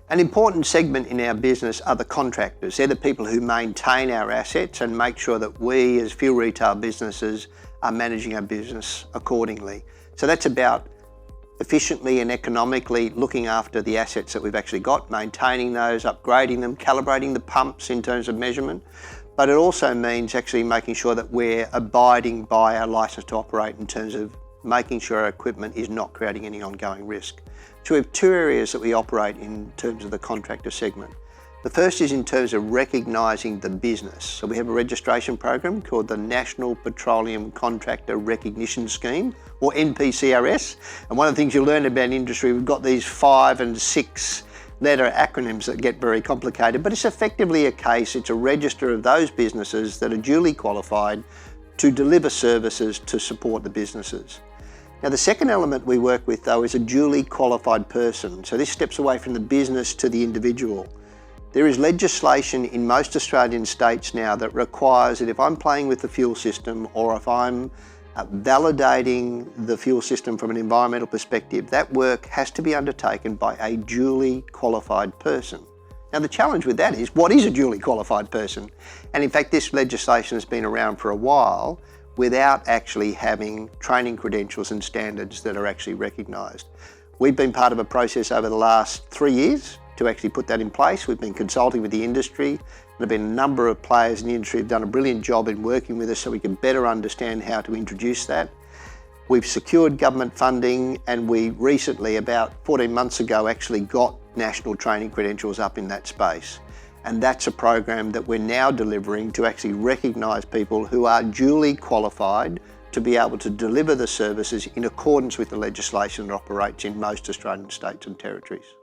An important segment in our business are the contractors. They're the people who maintain our assets and make sure that we as fuel retail businesses are managing our business accordingly. So that's about efficiently and economically looking after the assets that we've actually got, maintaining those, upgrading them, calibrating the pumps in terms of measurement. But it also means actually making sure that we're abiding by our licence to operate in terms of making sure our equipment is not creating any ongoing risk. So we have two areas that we operate in terms of the contractor segment. The first is in terms of recognising the business. So we have a registration program called the National Petroleum Contractor Recognition Scheme, or NPCRS. And one of the things you learn about industry, we've got these 5 and 6 letter acronyms that get very complicated, but it's effectively a case, it's a register of those businesses that are duly qualified to deliver services to support the businesses. Now the second element we work with though is a duly qualified person. So this steps away from the business to the individual. There is legislation in most Australian states now that requires that if I'm playing with the fuel system or if I'm validating the fuel system from an environmental perspective, that work has to be undertaken by a duly qualified person. Now the challenge with that is, what is a duly qualified person? And in fact this legislation has been around for a while without actually having training credentials and standards that are actually recognised. We've been part of a process over the last 3 years to actually put that in place. We've been consulting with the industry. There have been a number of players in the industry who have done a brilliant job in working with us so we can better understand how to introduce that. We've secured government funding and we recently, about 14 months ago, actually got national training credentials up in that space. And that's a program that we're now delivering to actually recognise people who are duly qualified to be able to deliver the services in accordance with the legislation that operates in most Australian states and territories.